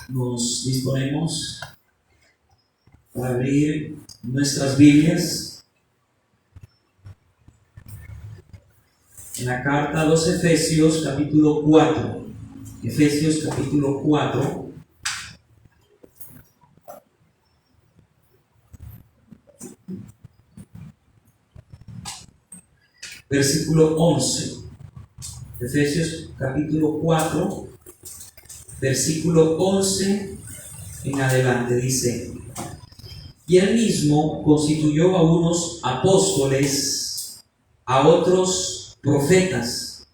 Nos disponemos a abrir nuestras Biblias en la carta a los Efesios capítulo 4. Efesios capítulo 4. Versículo 11. Efesios capítulo 4, versículo 11 en adelante dice: y él mismo constituyó a unos apóstoles, a otros profetas,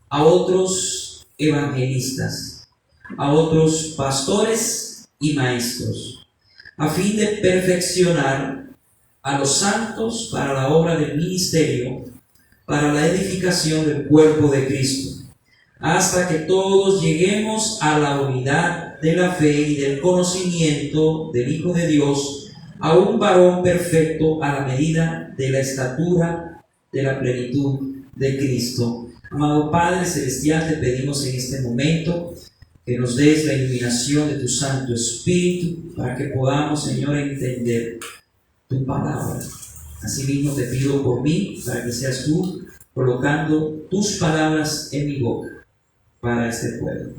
a otros evangelistas, a otros pastores y maestros, a fin de perfeccionar a los santos para la obra del ministerio, para la edificación del cuerpo de Cristo, hasta que todos lleguemos a la unidad de la fe y del conocimiento del Hijo de Dios, a un varón perfecto a la medida de la estatura de la plenitud de Cristo. Amado Padre Celestial, te pedimos en este momento que nos des la iluminación de tu Santo Espíritu para que podamos, Señor, entender tu palabra. Asimismo te pido por mí, para que seas tú colocando tus palabras en mi boca para este pueblo,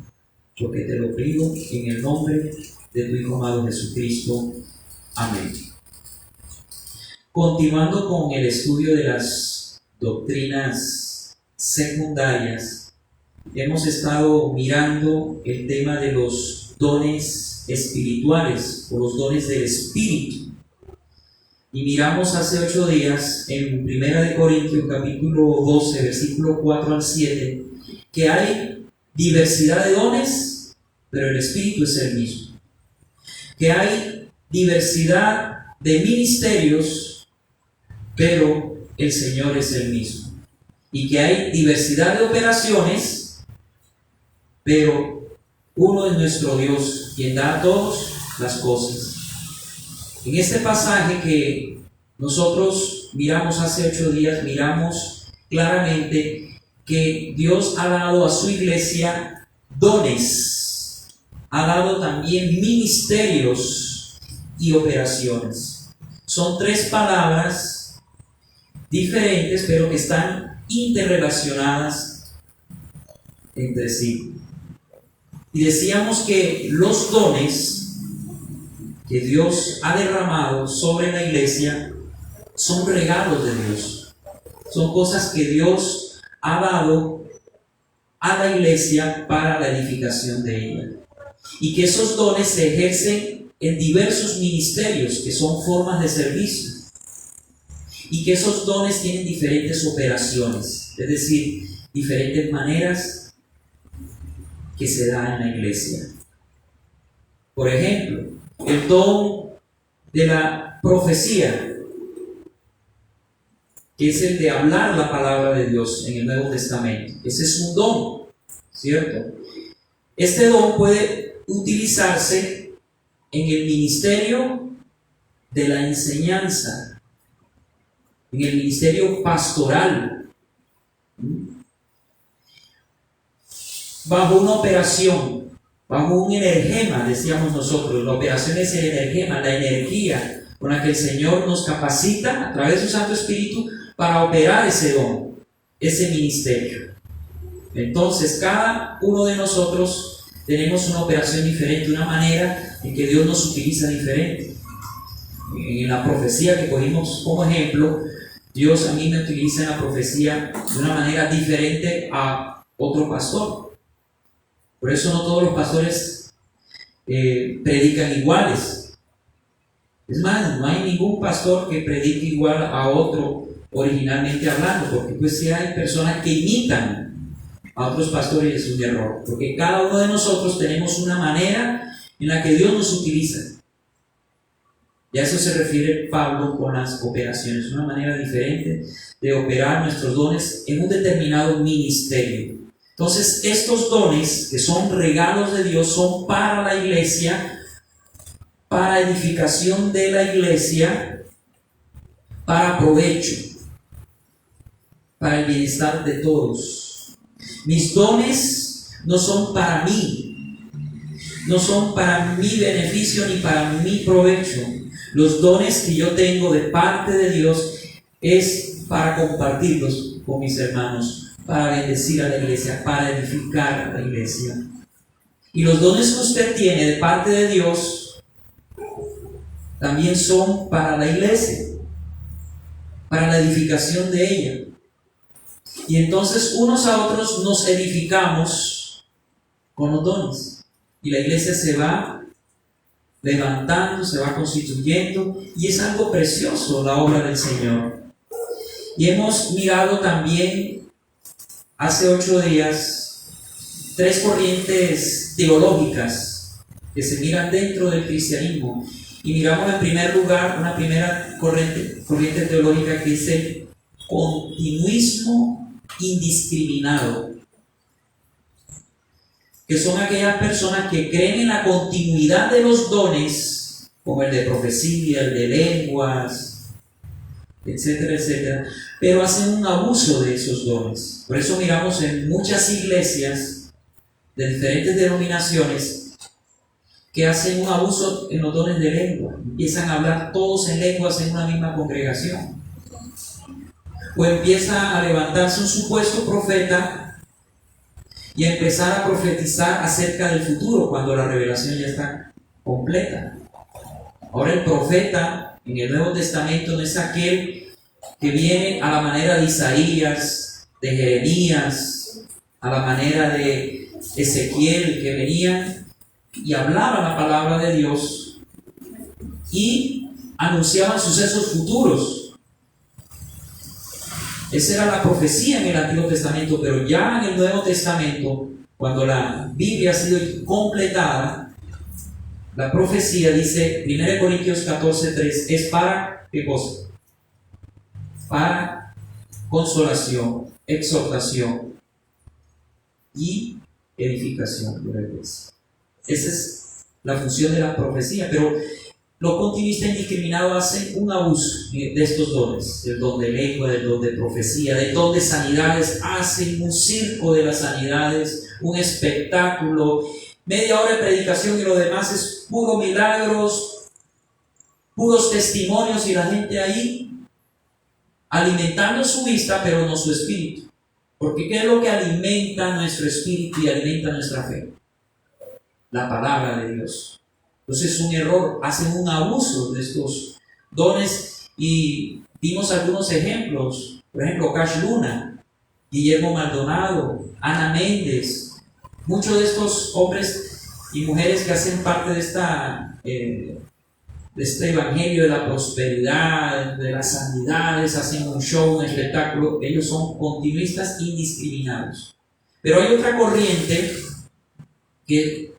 porque te lo pido en el nombre de tu Hijo amado Jesucristo. Amén. Continuando con el estudio de las doctrinas secundarias, hemos estado mirando el tema de los dones espirituales o los dones del Espíritu. Y miramos hace 8 días en 1 Corintios capítulo 12, versículo 4 al 7, que hay diversidad de dones, pero el Espíritu es el mismo. Que hay diversidad de ministerios, pero el Señor es el mismo. Y que hay diversidad de operaciones, pero uno es nuestro Dios, quien da a todos las cosas. En este pasaje que nosotros miramos hace 8 días, miramos claramente que Dios ha dado a su iglesia dones, ha dado también ministerios y operaciones. Son 3 palabras diferentes, pero que están interrelacionadas entre sí. Y decíamos que los dones que Dios ha derramado sobre la iglesia son regalos de Dios. Son cosas que Dios ha dado a la iglesia para la edificación de ella. Y que esos dones se ejercen en diversos ministerios, que son formas de servicio. Y que esos dones tienen diferentes operaciones, es decir, diferentes maneras que se dan en la iglesia. Por ejemplo, el don de la profecía, que es el de hablar la palabra de Dios en el Nuevo Testamento. Ese es un don, ¿cierto? Este don puede utilizarse en el ministerio de la enseñanza, en el ministerio pastoral, bajo una operación, bajo un energema, decíamos nosotros. La operación es el energema, la energía con la que el Señor nos capacita a través de su Santo Espíritu para operar ese don, ese ministerio. Entonces, cada uno de nosotros tenemos una operación diferente, una manera en que Dios nos utiliza diferente. En la profecía que cogimos como ejemplo, Dios a mí me utiliza en la profecía de una manera diferente a otro pastor. Por eso no todos los pastores predican iguales. Es más, no hay ningún pastor que predique igual a otro originalmente hablando, porque pues sí hay personas que imitan a otros pastores y es un error, porque cada uno de nosotros tenemos una manera en la que Dios nos utiliza. Y a eso se refiere Pablo con las operaciones, una manera diferente de operar nuestros dones en un determinado ministerio. Entonces, estos dones, que son regalos de Dios, son para la iglesia, para edificación de la iglesia, para provecho, para el bienestar de todos. Mis dones no son para mí. no son para mi beneficio ni para mi provecho. Los dones que yo tengo de parte de Dios es para compartirlos con mis hermanos, para bendecir a la iglesia, para edificar a la iglesia. Y los dones que usted tiene de parte de Dios también son para la iglesia, para la edificación de ella. Y entonces unos a otros nos edificamos con los dones. Y la iglesia se va levantando, se va constituyendo, y es algo precioso la obra del Señor. Y hemos mirado también hace 8 días 3 corrientes teológicas que se miran dentro del cristianismo. Y miramos en primer lugar una primera corriente teológica que es el continuismo indiscriminado, que son aquellas personas que creen en la continuidad de los dones, como el de profecía, el de lenguas, etcétera, etcétera, pero hacen un abuso de esos dones. Por eso miramos en muchas iglesias de diferentes denominaciones que hacen un abuso en los dones de lengua. Empiezan a hablar todos en lenguas en una misma congregación. O empieza a levantarse un supuesto profeta y a empezar a profetizar acerca del futuro cuando la revelación ya está completa. Ahora el profeta en el Nuevo Testamento no es aquel que viene a la manera de Isaías, de Jeremías, a la manera de Ezequiel, que venían y hablaban la palabra de Dios y anunciaban sucesos futuros. Esa era la profecía en el Antiguo Testamento, pero ya en el Nuevo Testamento, cuando la Biblia ha sido completada, la profecía dice, 1 Corintios 14:3, es para, ¿qué cosa? Para consolación, exhortación y edificación de la iglesia. Esa es la función de la profecía, pero los continuistas indiscriminados hacen un abuso de estos dones, del don de lengua, del don de profecía, del don de sanidades, hacen un circo de las sanidades, un espectáculo, media hora de predicación y lo demás es puro milagros, puros testimonios y la gente ahí alimentando su vista, pero no su espíritu. Porque ¿qué es lo que alimenta nuestro espíritu y alimenta nuestra fe? La palabra de Dios. Entonces es un error, hacen un abuso de estos dones y vimos algunos ejemplos. Por ejemplo, Cash Luna, Guillermo Maldonado, Ana Méndez, muchos de estos hombres y mujeres que hacen parte de este evangelio de la prosperidad, de las sanidades, hacen un show, un espectáculo. Ellos son continuistas indiscriminados. Pero hay otra corriente que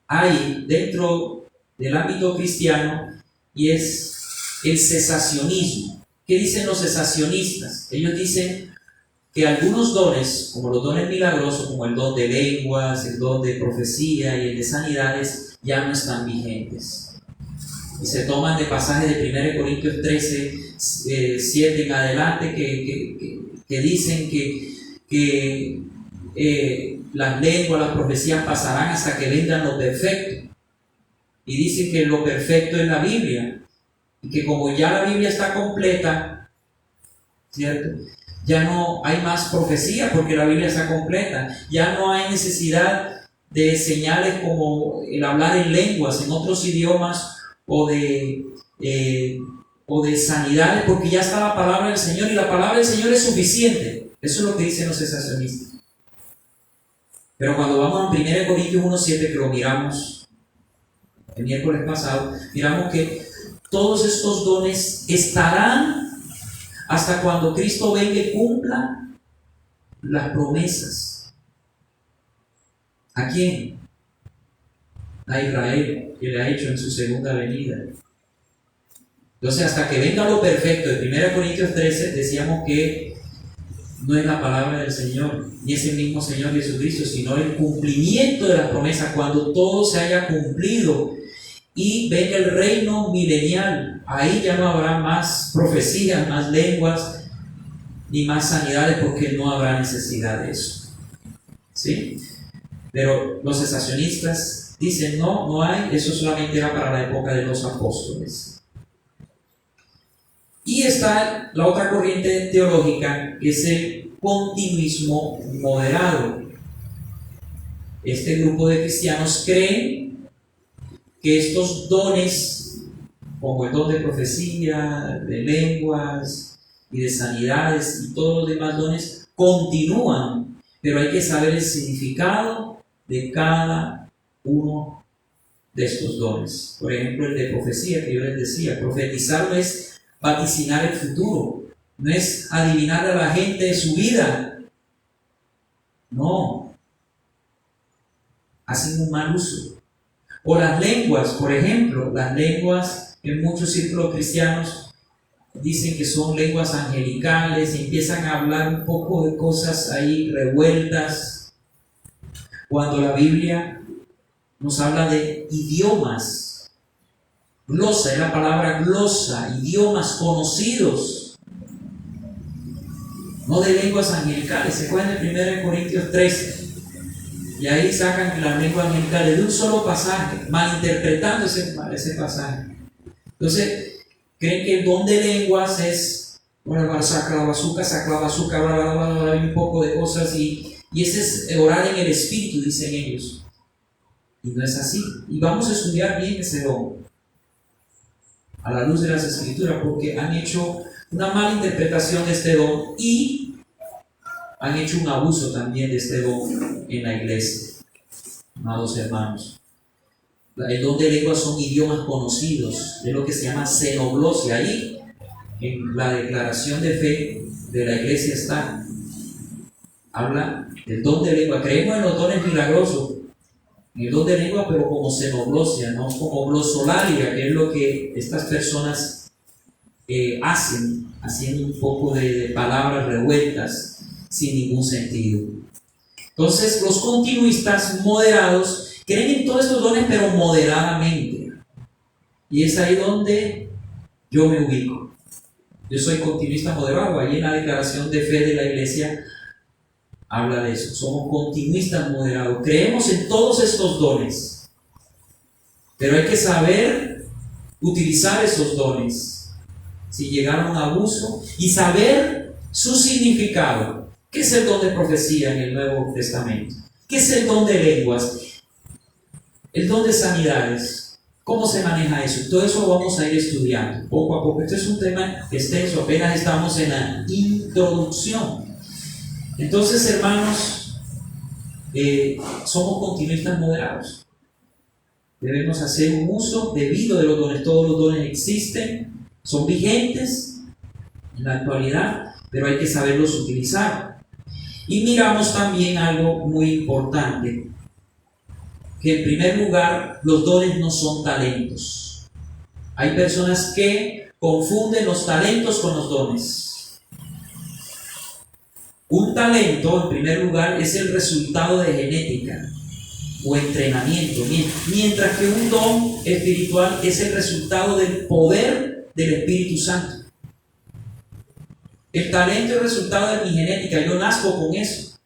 hay dentro del ámbito cristiano y es el cesacionismo. ¿Qué dicen los cesacionistas? Ellos dicen que algunos dones, como los dones milagrosos, como el don de lenguas, el don de profecía y el de sanidades, ya no están vigentes. Y se toman de pasajes de 1 Corintios 13, 7 en adelante, que dicen que las lenguas, las profecías pasarán hasta que vengan lo perfecto. Y dicen que lo perfecto es la Biblia. Y que como ya la Biblia está completa, ¿cierto? Ya no hay más profecía porque la Biblia está completa. Ya no hay necesidad de señales como el hablar en lenguas, en otros idiomas, o de sanidades, porque ya está la palabra del Señor y la palabra del Señor es suficiente. Eso es lo que dicen los cesacionistas. Pero cuando vamos a 1 Corintios 1:7, que lo miramos el miércoles pasado, miramos que todos estos dones estarán hasta cuando Cristo venga y cumpla las promesas. ¿A quién? A Israel, que le ha hecho en su segunda venida. Entonces, hasta que venga lo perfecto, en 1 Corintios 13 decíamos que no es la palabra del Señor, ni es el mismo Señor Jesucristo, sino el cumplimiento de las promesas, cuando todo se haya cumplido y venga el reino milenial. Ahí ya no habrá más profecías, más lenguas, ni más sanidades, porque no habrá necesidad de eso. ¿Sí? Pero los cesacionistas dicen no, no hay, eso solamente era para la época de los apóstoles. Y está la otra corriente teológica, que es el continuismo moderado. Este grupo de cristianos creen que estos dones, como el don de profecía, de lenguas y de sanidades y todos los demás dones, continúan, pero hay que saber el significado de cada uno de estos dones. Por ejemplo, el de profecía, que yo les decía, profetizar no es vaticinar el futuro, no es adivinar a la gente de su vida, no, hacen un mal uso. O las lenguas, por ejemplo, las lenguas en muchos círculos cristianos dicen que son lenguas angelicales y empiezan a hablar un poco de cosas ahí revueltas, cuando la Biblia nos habla de idiomas. Glosa, es la palabra glosa, idiomas conocidos, no de lenguas angelicales. Se acuerdan de 1 Corintios 13, y ahí sacan las lenguas angelicales de un solo pasaje, malinterpretando ese pasaje. Entonces, creen que el don de lenguas es, bueno, sacra bazooka, un poco de cosas, y ese es orar en el Espíritu, dicen ellos. Y no es así. Y vamos a estudiar bien ese don a la luz de las Escrituras, porque han hecho una mala interpretación de este don y han hecho un abuso también de este don en la iglesia. Amados hermanos, el don de lenguas son idiomas conocidos, es lo que se llama xenoglosia. Ahí en la declaración de fe de la iglesia está, habla del don de lengua. Creemos en los dones milagrosos, en el don de lengua, pero como xenoglosia, no como glosolalia, que es lo que estas personas hacen, haciendo un poco de palabras revueltas sin ningún sentido. Entonces, los continuistas moderados creen en todos estos dones, pero moderadamente. Y es ahí donde yo me ubico. Yo soy continuista moderado. Ahí en la declaración de fe de la iglesia habla de eso. Somos continuistas moderados. Creemos en todos estos dones, pero hay que saber utilizar esos dones si llegaron a abuso y saber su significado. ¿Qué es el don de profecía en el Nuevo Testamento? ¿Qué es el don de lenguas? El don de sanidades. ¿Cómo se maneja eso? Todo eso lo vamos a ir estudiando poco a poco. Este es un tema extenso, apenas estamos en la introducción. Entonces, hermanos, somos continuistas moderados. Debemos hacer un uso debido de los dones. Todos los dones existen, son vigentes en la actualidad, pero hay que saberlos utilizar. Y miramos también algo muy importante, que en primer lugar, los dones no son talentos. Hay personas que confunden los talentos con los dones. Un talento, en primer lugar, es el resultado de genética o entrenamiento, mientras que un don espiritual es el resultado del poder del Espíritu Santo. El talento es el resultado de mi genética. Yo nazco con eso.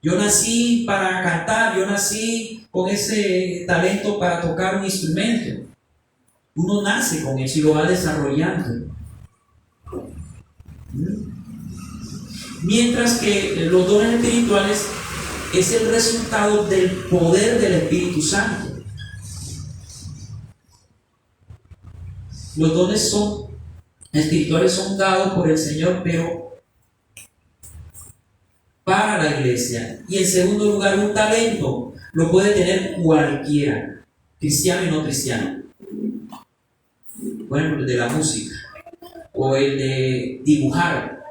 Yo nací para cantar, yo nací con ese talento para tocar un instrumento. Uno nace con eso y lo va desarrollando. Mientras que los dones espirituales es el resultado del poder del Espíritu Santo. Los dones espirituales son dados por el Señor, pero para la iglesia. Y en segundo lugar, un talento lo puede tener cualquiera, cristiano y no cristiano. Bueno, el de la música, o el de dibujar,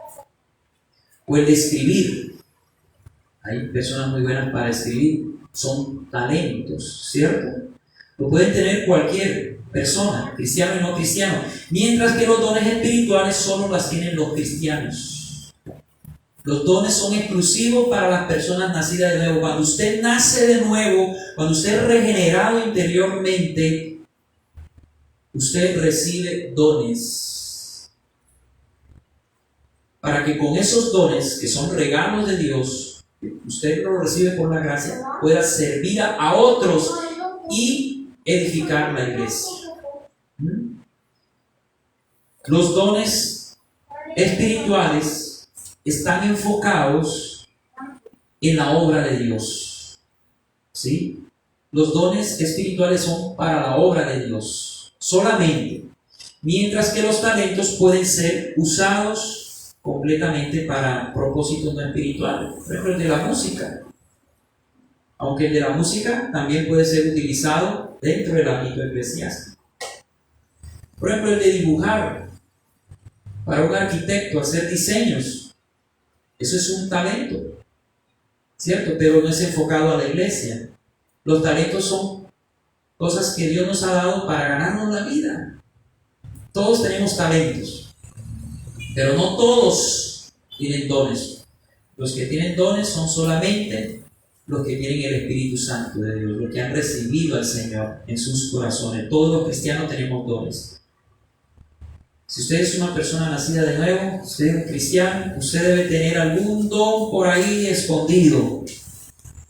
o el de escribir. Hay personas muy buenas para escribir, son talentos, ¿cierto? Lo pueden tener cualquier persona, cristiano y no cristiano, mientras que los dones espirituales solo las tienen los cristianos. Los dones son exclusivos para las personas nacidas de nuevo. Cuando usted nace de nuevo, cuando usted es regenerado interiormente, usted recibe dones. Para que con esos dones, que son regalos de Dios, usted lo recibe por la gracia, pueda servir a otros y edificar la iglesia. Los dones espirituales están enfocados en la obra de Dios. ¿Sí? Los dones espirituales son para la obra de Dios solamente, mientras que los talentos pueden ser usados completamente para propósitos no espirituales. Por ejemplo, el de la música. Aunque el de la música también puede ser utilizado dentro del ámbito eclesiástico. Por ejemplo, el de dibujar. Para un arquitecto, hacer diseños. Eso es un talento, ¿cierto? Pero no es enfocado a la iglesia. Los talentos son cosas que Dios nos ha dado para ganarnos la vida. Todos tenemos talentos, pero no todos tienen dones. Los que tienen dones son solamente los que tienen el Espíritu Santo de Dios, los que han recibido al Señor en sus corazones. Todos los cristianos tenemos dones. Si usted es una persona nacida de nuevo, usted es un cristiano, usted debe tener algún don por ahí escondido.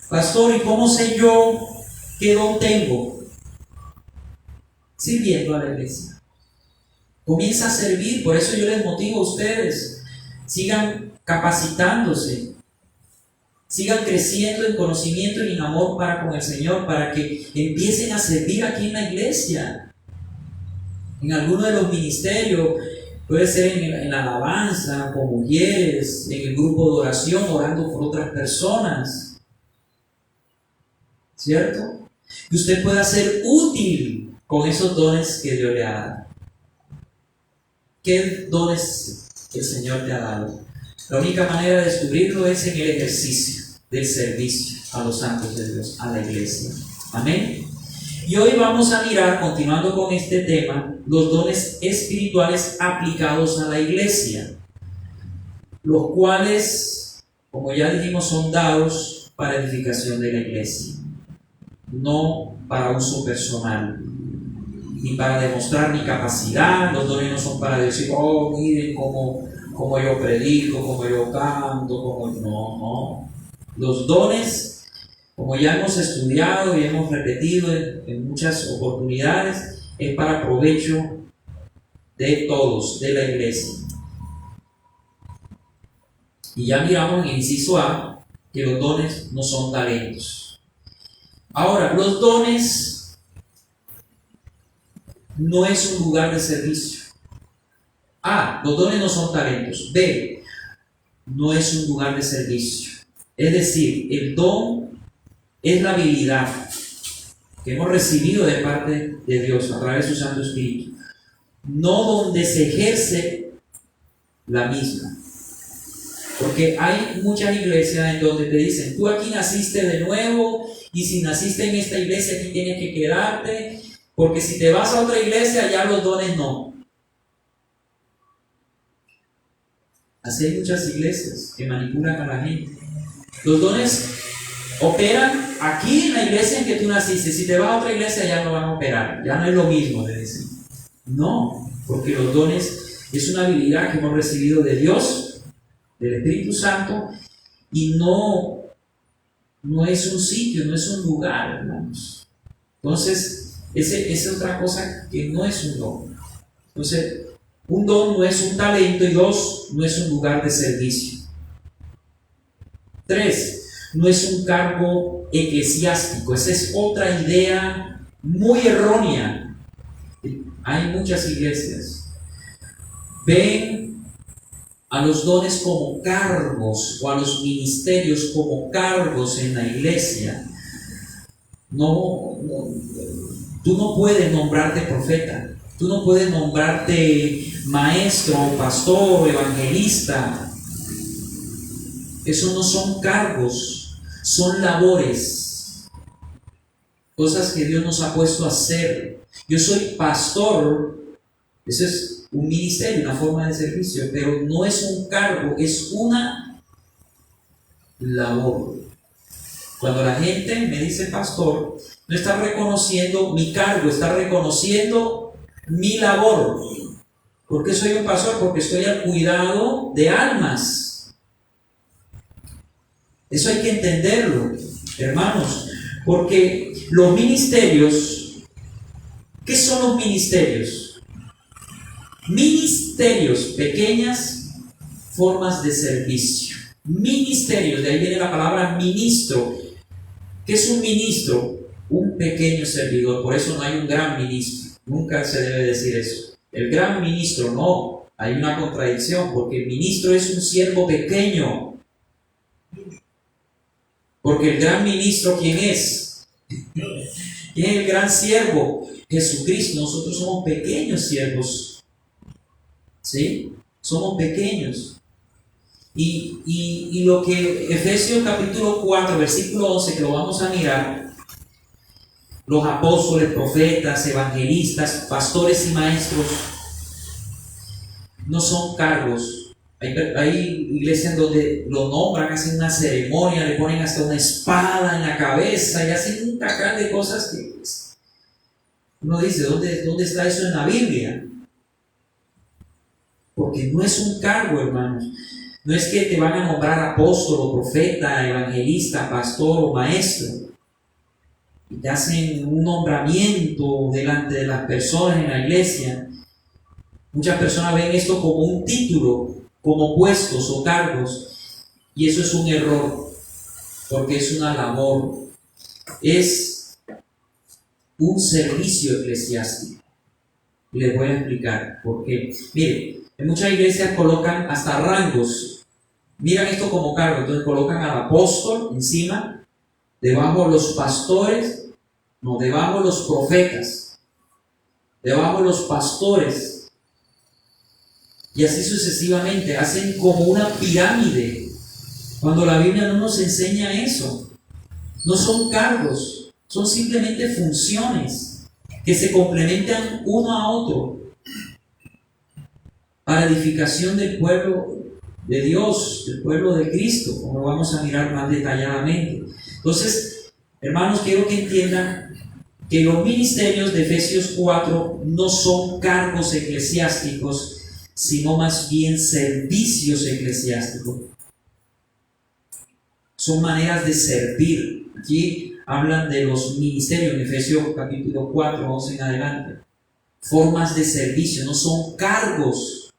Pastor, ¿y cómo sé yo qué don tengo? Sirviendo a la iglesia. Comienza a servir, por eso yo les motivo a ustedes. Sigan capacitándose. Sigan creciendo en conocimiento y en amor para con el Señor, para que empiecen a servir aquí en la iglesia. En alguno de los ministerios, puede ser en la alabanza, con mujeres, en el grupo de oración, orando por otras personas. ¿Cierto? Que usted pueda ser útil con esos dones que Dios le ha dado. ¿Qué dones el Señor te ha dado? La única manera de descubrirlo es en el ejercicio del servicio a los santos de Dios, a la iglesia. Amén. Y hoy vamos a mirar, continuando con este tema, los dones espirituales aplicados a la iglesia, los cuales, como ya dijimos, son dados para edificación de la iglesia, no para uso personal, ni para demostrar mi capacidad. Los dones no son para decir, oh, miren cómo yo predico, cómo yo canto, no. Los dones, como ya hemos estudiado y hemos repetido en muchas oportunidades, es para provecho de todos, de la iglesia. Y ya miramos en el inciso A que los dones no son talentos. Ahora, los dones no es un lugar de servicio. A, los dones no son talentos. B, no es un lugar de servicio. Es decir, el don es la habilidad que hemos recibido de parte de Dios a través de su Santo Espíritu, no donde se ejerce la misma. Porque hay muchas iglesias en donde te dicen, tú aquí naciste de nuevo, y si naciste en esta iglesia aquí tienes que quedarte, porque si te vas a otra iglesia ya los dones no. Así hay muchas iglesias que manipulan a la gente. Los dones operan aquí en la iglesia en que tú naciste. Si te vas a otra iglesia ya no van a operar, ya no es lo mismo, le dicen. No, porque los dones es una habilidad que hemos recibido de Dios, del Espíritu Santo, y no es un sitio, no es un lugar, hermanos. Entonces, esa es otra cosa que no es un don. Entonces, un don no es un talento, y dos, no es un lugar de servicio. 3, no es un cargo eclesiástico. Esa es otra idea muy errónea. Hay muchas iglesias ven a los dones como cargos, o a los ministerios como cargos en la iglesia. Tú no puedes nombrarte profeta, tú no puedes nombrarte maestro, pastor, evangelista. Eso no son cargos, son labores, cosas que Dios nos ha puesto a hacer. Yo soy pastor, eso es un ministerio, una forma de servicio, pero no es un cargo, es una labor. Cuando la gente me dice pastor, no está reconociendo mi cargo, está reconociendo mi labor. ¿Por qué soy un pastor? Porque estoy al cuidado de almas. Eso hay que entenderlo, hermanos. Porque los ministerios, ¿qué son los ministerios? Ministerios, pequeñas formas de servicio. Ministerios, de ahí viene la palabra ministro. ¿Qué es un ministro? Un pequeño servidor. Por eso no hay un gran ministro. Nunca se debe decir eso. El gran ministro, no. Hay una contradicción, porque el ministro es un siervo pequeño. Porque el gran ministro, ¿quién es? ¿Quién es el gran siervo? Jesucristo. Nosotros somos pequeños siervos. ¿Sí? Somos pequeños. Y lo que Efesios capítulo 4, versículo 11, que lo vamos a mirar, los apóstoles, profetas, evangelistas, pastores y maestros, no son cargos. Hay iglesias donde lo nombran, hacen una ceremonia, le ponen hasta una espada en la cabeza y hacen un tacal de cosas que uno dice, ¿dónde está eso en la Biblia? Porque no es un cargo, hermanos. No es que te van a nombrar apóstol o profeta, evangelista, pastor o maestro. Y te hacen un nombramiento delante de las personas en la iglesia. Muchas personas ven esto como un título, como puestos o cargos. Y eso es un error, porque es una labor. Es un servicio eclesiástico. Y les voy a explicar por qué. Miren, en muchas iglesias colocan hasta rangos. Miran esto como cargo. Entonces colocan al apóstol encima, debajo los pastores, debajo los profetas, debajo los pastores. Y así sucesivamente. Hacen como una pirámide. Cuando la Biblia no nos enseña eso. No son cargos, son simplemente funciones que se complementan uno a otro para edificación del pueblo de Dios, del pueblo de Cristo, como vamos a mirar más detalladamente. Entonces, hermanos, quiero que entiendan que los ministerios de Efesios 4 no son cargos eclesiásticos, sino más bien servicios eclesiásticos. Son maneras de servir. Aquí hablan de los ministerios en Efesios capítulo 4, 11 en adelante. Formas de servicio, no son cargos.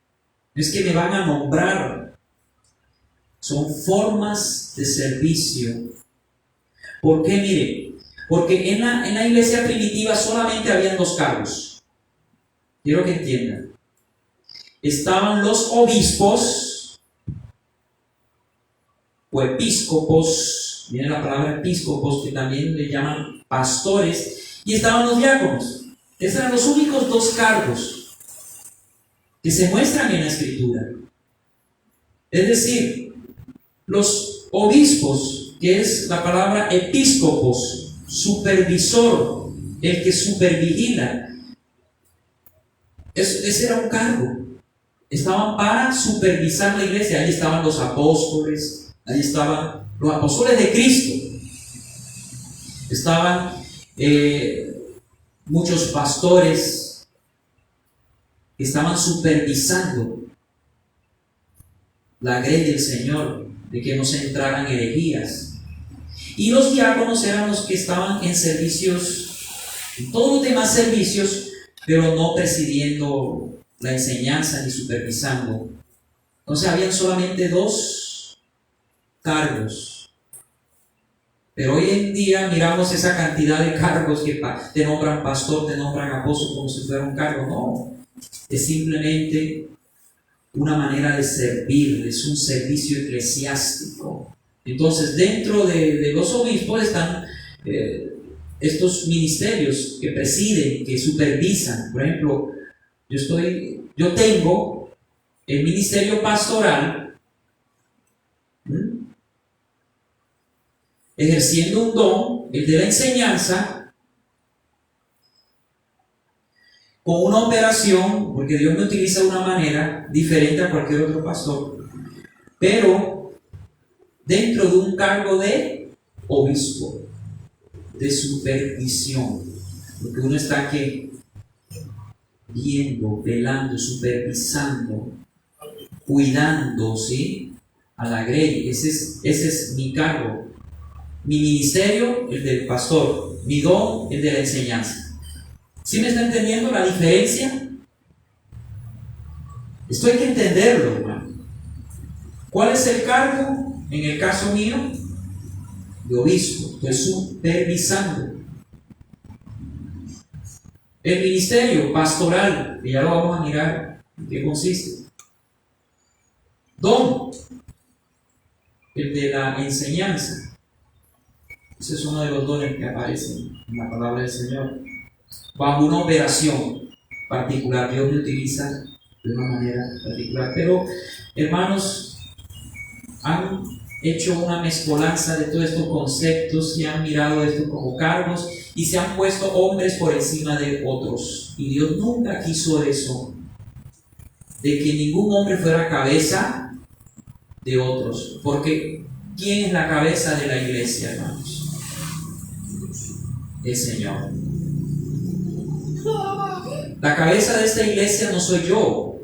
No es que me van a nombrar. Son formas de servicio. ¿Por qué? Mire, porque en la iglesia primitiva solamente habían dos cargos. Quiero que entiendan. Estaban los obispos o episcopos, viene la palabra episcopos, que también le llaman pastores, y estaban los diáconos. Esos eran los únicos dos cargos que se muestran en la Escritura. Es decir, los obispos, que es la palabra episcopos, supervisor, el que supervigila, ese era un cargo. Estaban para supervisar la iglesia. Ahí estaban los apóstoles, ahí estaban los apóstoles de Cristo, estaban muchos pastores que estaban supervisando la grey del Señor, de que no se entraran herejías. Y los diáconos eran los que estaban en servicios, en todos los demás servicios, pero no presidiendo la enseñanza ni supervisando. Entonces habían solamente dos cargos. Pero hoy en día miramos esa cantidad de cargos que te nombran pastor, te nombran apóstol como si fuera un cargo. No, es simplemente una manera de servir, es un servicio eclesiástico. Entonces, dentro de los obispos están estos ministerios que presiden, que supervisan. Por ejemplo, yo tengo el ministerio pastoral, ejerciendo un don, el de la enseñanza, con una operación, porque Dios me utiliza de una manera diferente a cualquier otro pastor, pero dentro de un cargo de obispo, de supervisión, porque uno está aquí viendo, velando, supervisando, cuidando, ¿sí?, a la grey. Ese es mi cargo. Mi ministerio, el del pastor. Mi don, el de la enseñanza. ¿Sí me está entendiendo la diferencia? Esto hay que entenderlo, hermano. ¿Cuál es el cargo? En el caso mío, de obispo. Estoy supervisando. El ministerio pastoral, que ya lo vamos a mirar en qué consiste. Don, el de la enseñanza. Ese es uno de los dones que aparecen en la palabra del Señor. Bajo una operación particular, Dios me utiliza de una manera particular. Pero, hermanos, han hecho una mezcolanza de todos estos conceptos y han mirado esto como cargos y se han puesto hombres por encima de otros. Y Dios nunca quiso eso, de que ningún hombre fuera cabeza de otros. Porque ¿quién es la cabeza de la iglesia, hermanos? El Señor. La cabeza de esta iglesia no soy yo.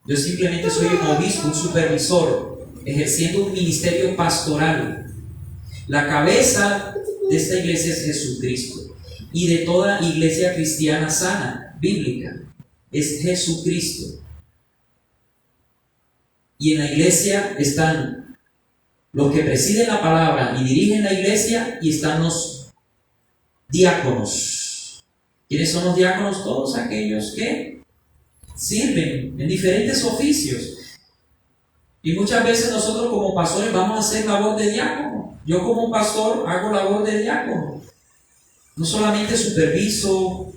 Yo simplemente soy un obispo, un supervisor, ejerciendo un ministerio pastoral. La cabeza de esta iglesia es Jesucristo. Y de toda iglesia cristiana sana, bíblica, es Jesucristo. Y en la iglesia están los que presiden la palabra y dirigen la iglesia, y están los diáconos. ¿Quiénes son los diáconos? Todos aquellos que sirven en diferentes oficios. Y muchas veces nosotros como pastores vamos a hacer labor de diácono. Yo como pastor hago labor de diácono. No solamente superviso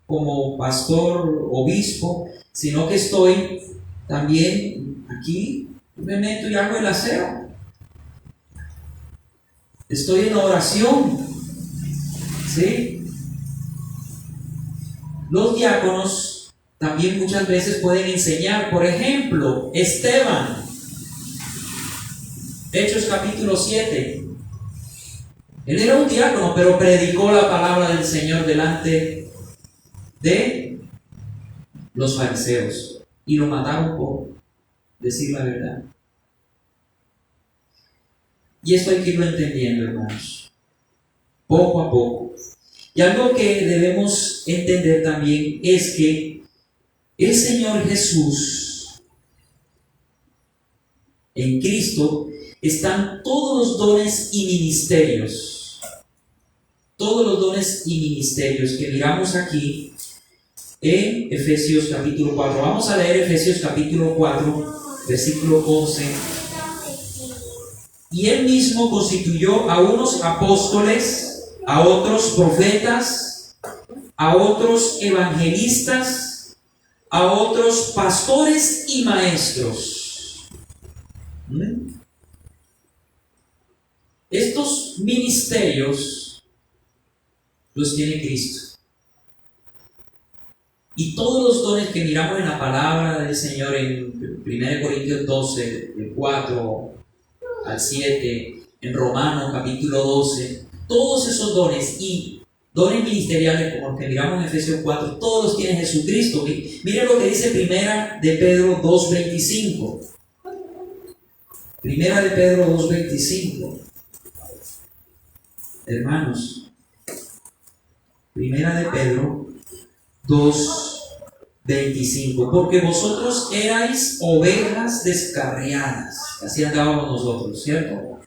como pastor, obispo, sino que estoy también aquí, me meto y hago el aseo. Estoy en oración. ¿Sí? Los diáconos también muchas veces pueden enseñar. Por ejemplo, Esteban, Hechos capítulo 7. Él era un diácono, pero predicó la palabra del Señor delante de los fariseos y lo mataron por decir la verdad. Y esto hay que irlo entendiendo, hermanos, poco a poco. Y algo que debemos entender también es que el Señor Jesús, en Cristo, están todos los dones y ministerios. Todos los dones y ministerios que miramos aquí en Efesios capítulo 4. Vamos a leer Efesios capítulo 4, versículo 11. Y Él mismo constituyó a unos apóstoles, a otros profetas, a otros evangelistas, a otros pastores y maestros. Estos ministerios los tiene Cristo. Y todos los dones que miramos en la palabra del Señor en 1 Corintios 12, del 4 al 7, en Romanos capítulo 12, todos esos dones y dones ministeriales como los que miramos en Efesios 4, todos los tiene Jesucristo. Miren lo que dice Primera de Pedro 2:25. Primera de Pedro 2:25. Hermanos, Primera de Pedro 2:25. Porque vosotros erais ovejas descarriadas. Así andábamos nosotros, ¿cierto?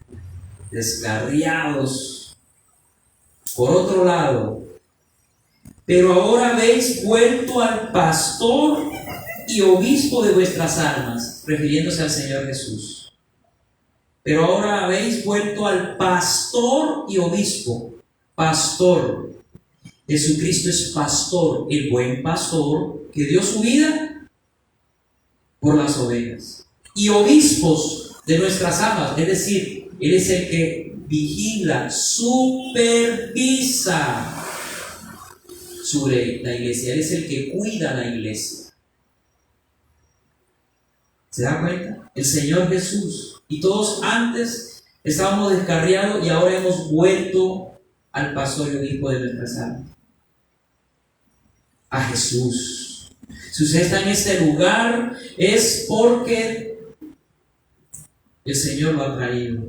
Descarriados. Por otro lado, pero ahora habéis vuelto al pastor y obispo de vuestras almas, refiriéndose al Señor Jesús. Pero ahora habéis vuelto al pastor y obispo. Pastor. Jesucristo es pastor, el buen pastor que dio su vida por las ovejas. Y obispos de nuestras almas, es decir, Él es el que vigila, supervisa sobre la iglesia. Él es el que cuida la iglesia. ¿Se da cuenta? El Señor Jesús. Y todos antes estábamos descarriados y ahora hemos vuelto al pastor y obispo de nuestras almas. A Jesús. Si usted está en este lugar es porque el Señor lo ha traído.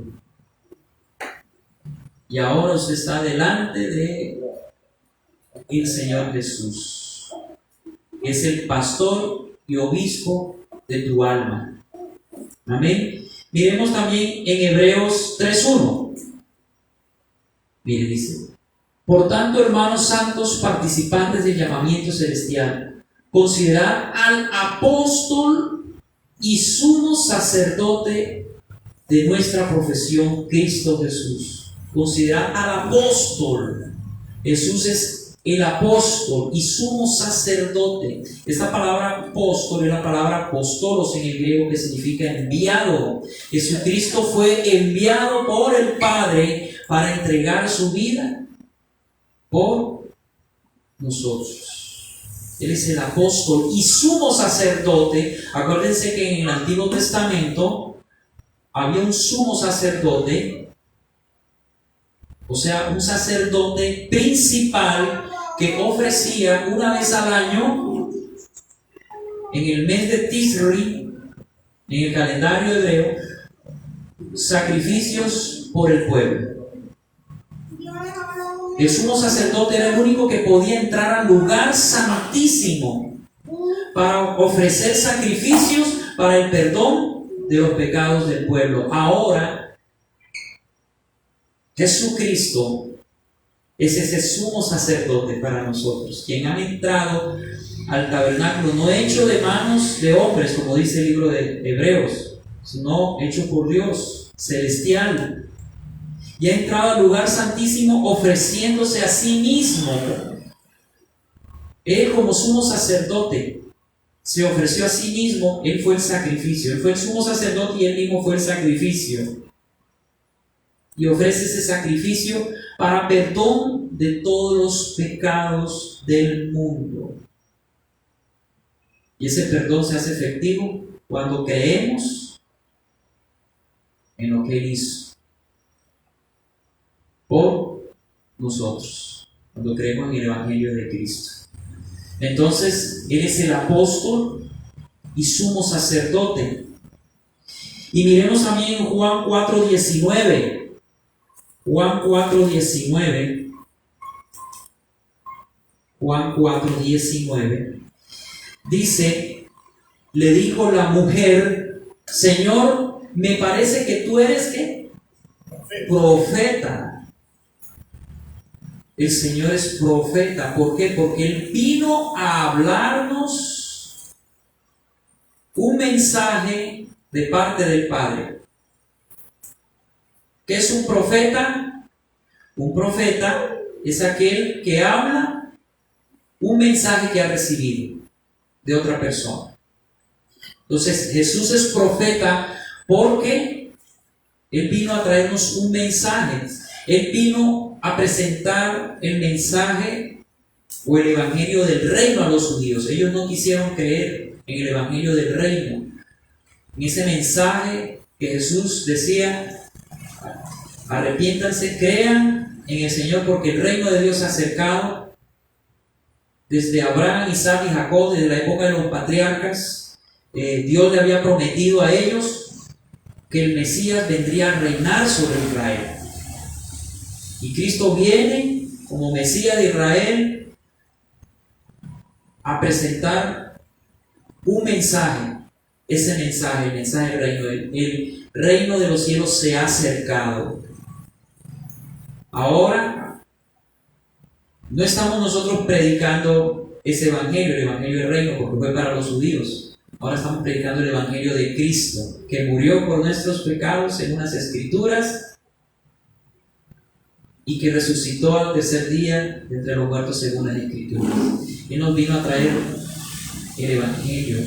Y ahora usted está delante de el Señor Jesús. Es el pastor y obispo de tu alma. Amén. Miremos también en Hebreos 3:1. Mire, dice: por tanto, hermanos santos, participantes del llamamiento celestial, considerad al apóstol y sumo sacerdote de nuestra profesión, Cristo Jesús. Considerad al apóstol. Jesús es el apóstol y sumo sacerdote. Esta palabra apóstol es la palabra apóstolos en el griego, que significa enviado. Jesucristo fue enviado por el Padre para entregar su vida por nosotros. Él es el apóstol y sumo sacerdote. Acuérdense que en el Antiguo Testamento había un sumo sacerdote, o sea, un sacerdote principal que ofrecía una vez al año, en el mes de Tisri, en el calendario hebreo, sacrificios por el pueblo. El sumo sacerdote era el único que podía entrar al lugar santísimo para ofrecer sacrificios para el perdón de los pecados del pueblo. Ahora, Jesucristo es ese sumo sacerdote para nosotros, quien ha entrado al tabernáculo, no hecho de manos de hombres, como dice el libro de Hebreos, sino hecho por Dios, celestial. Y ha entrado al lugar santísimo ofreciéndose a sí mismo. Él, como sumo sacerdote, se ofreció a sí mismo. Él fue el sacrificio. Él fue el sumo sacerdote y él mismo fue el sacrificio. Y ofrece ese sacrificio para perdón de todos los pecados del mundo. Y ese perdón se hace efectivo cuando creemos en lo que Él hizo por nosotros, cuando creemos en el Evangelio de Cristo. Entonces, Él es el apóstol y sumo sacerdote. Y miremos también en Juan 4:19. Juan 4:19. Juan 4:19. Dice: le dijo la mujer: Señor, me parece que tú eres ¿qué? Profeta. El Señor es profeta. ¿Por qué? Porque Él vino a hablarnos un mensaje de parte del Padre. ¿Qué es un profeta? Un profeta es aquel que habla un mensaje que ha recibido de otra persona. Entonces, Jesús es profeta porque Él vino a traernos un mensaje. Él vino a presentar el mensaje o el evangelio del reino a los judíos. Ellos no quisieron creer en el evangelio del reino, en ese mensaje que Jesús decía: arrepiéntanse, crean en el Señor, porque el reino de Dios se ha acercado. Desde Abraham, Isaac y Jacob, desde la época de los patriarcas, Dios le había prometido a ellos que el Mesías vendría a reinar sobre Israel. Y Cristo viene como Mesías de Israel a presentar un mensaje. Ese mensaje, el mensaje del reino. El reino de los cielos se ha acercado. Ahora, no estamos nosotros predicando ese evangelio, el evangelio del reino, porque fue para los judíos. Ahora estamos predicando el evangelio de Cristo, que murió por nuestros pecados en unas escrituras y que resucitó al tercer día de entre los muertos según las escrituras. Él nos vino a traer el evangelio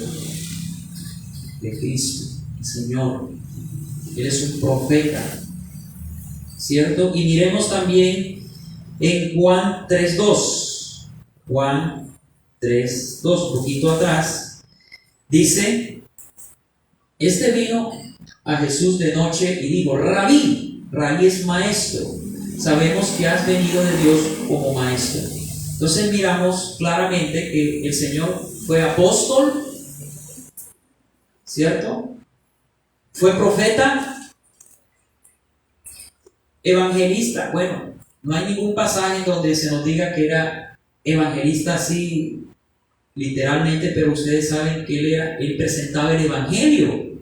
de Cristo, el Señor. Él es un profeta, ¿cierto? Y miremos también en Juan 3:2. Juan 3:2, un poquito atrás, dice: este vino a Jesús de noche y dijo: Rabí, Rabí es maestro, sabemos que has venido de Dios como maestro. Entonces miramos claramente que el Señor fue apóstol, ¿cierto? Fue profeta evangelista. Bueno, no hay ningún pasaje en donde se nos diga que era evangelista así literalmente, pero ustedes saben que él presentaba el evangelio.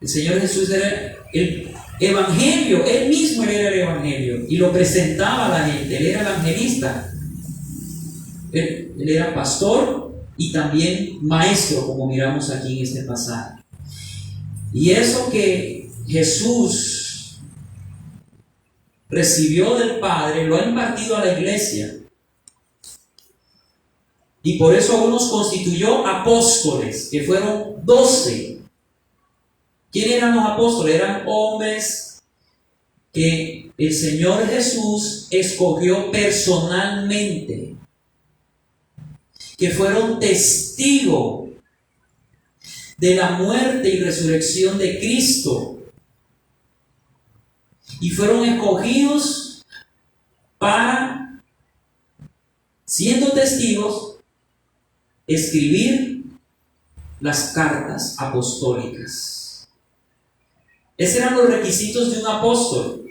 El Señor Jesús era el evangelio, él mismo era el evangelio y lo presentaba a la gente. Él era evangelista, él era pastor y también maestro, como miramos aquí en este pasaje. Y eso que Jesús recibió del Padre lo ha impartido a la iglesia. Y por eso aún nos constituyó apóstoles, que fueron 12. ¿Quiénes eran los apóstoles? Eran hombres que el Señor Jesús escogió personalmente, que fueron testigos de la muerte y resurrección de Cristo, y fueron escogidos para, siendo testigos, escribir las cartas apostólicas. Esos eran los requisitos de un apóstol: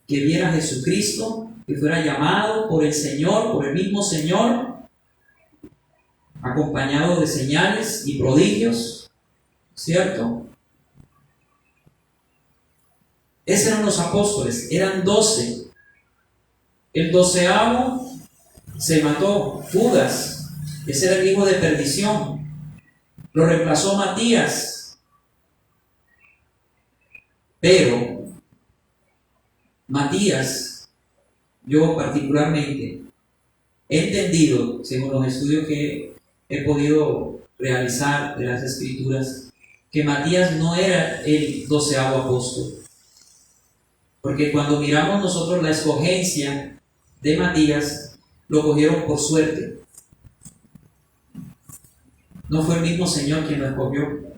que viera a Jesucristo, que fuera llamado por el Señor, por el mismo Señor, acompañado de señales y prodigios, ¿cierto? Esos eran los apóstoles, eran 12. El 12º se mató, Judas, ese era el hijo de perdición, lo reemplazó Matías. Pero Matías, yo particularmente he entendido, según los estudios que he podido realizar de las Escrituras, que Matías no era el 12º apóstol. Porque cuando miramos nosotros la escogencia de Matías, lo cogieron por suerte. No fue el mismo Señor quien lo escogió.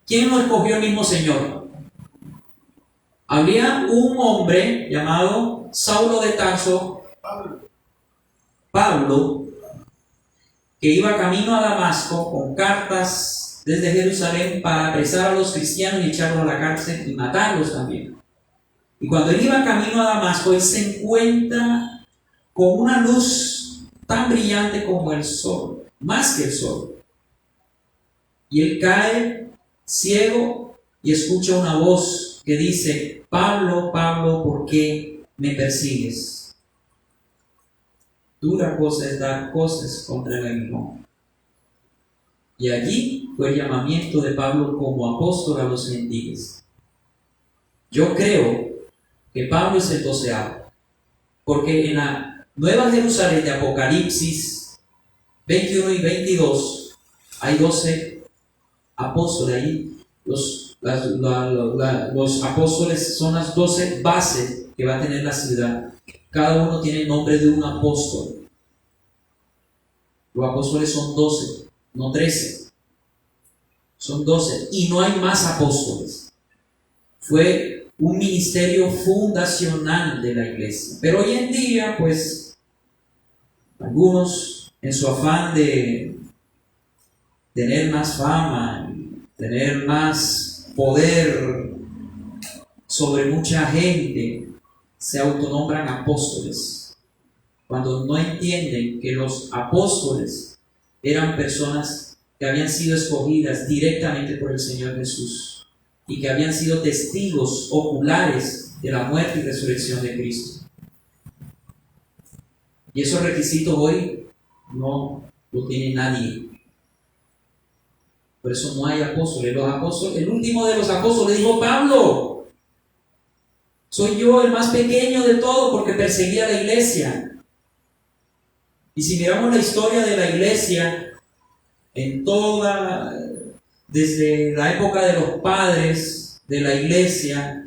¿Quién lo escogió? El mismo Señor. Había un hombre llamado Saulo de Tarso, Pablo, que iba camino a Damasco con cartas desde Jerusalén para apresar a los cristianos y echarlos a la cárcel y matarlos también. Y cuando él iba camino a Damasco, él se encuentra con una luz tan brillante como el sol, más que el sol. Y él cae ciego y escucha una voz que dice: Pablo, Pablo, ¿por qué me persigues? Dura cosa es dar cosas contra el aguijón. Y allí fue el llamamiento de Pablo como apóstol a los gentiles. Yo creo que Pablo es el 12º, porque en la Nueva Jerusalén de Apocalipsis 21 y 22 hay 12 apóstoles. Ahí los apóstoles son las 12 bases que va a tener la ciudad. Cada uno tiene el nombre de un apóstol. Los apóstoles son 12, no 13. Son 12 y no hay más apóstoles. Fue un ministerio fundacional de la iglesia. Pero hoy en día, pues, algunos en su afán de tener más fama, tener más poder sobre mucha gente, se autonombran apóstoles, cuando no entienden que los apóstoles eran personas que habían sido escogidas directamente por el Señor Jesús y que habían sido testigos oculares de la muerte y resurrección de Cristo. Y esos requisitos hoy no lo tiene nadie. Por eso no hay apóstoles. Los apóstoles, el último de los apóstoles dijo: Pablo, soy yo el más pequeño de todos porque perseguía a la iglesia. Y si miramos la historia de la iglesia, en toda, desde la época de los padres de la iglesia,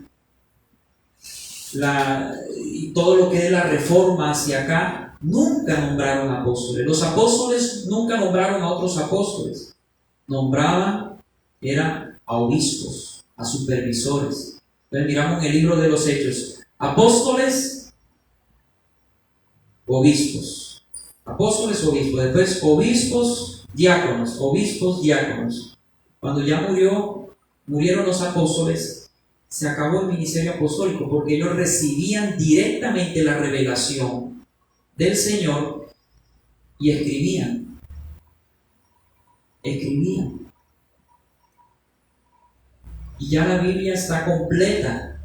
y todo lo que es la reforma hacia acá, nunca nombraron apóstoles. Los apóstoles nunca nombraron a otros apóstoles. Nombraban, eran a obispos, a supervisores. Entonces miramos en el libro de los Hechos: apóstoles, obispos. Apóstoles, obispos. Después obispos, diáconos. Obispos, diáconos. Cuando ya murieron los apóstoles, se acabó el ministerio apostólico, porque ellos recibían directamente la revelación del Señor y escribían. Y ya la Biblia está completa.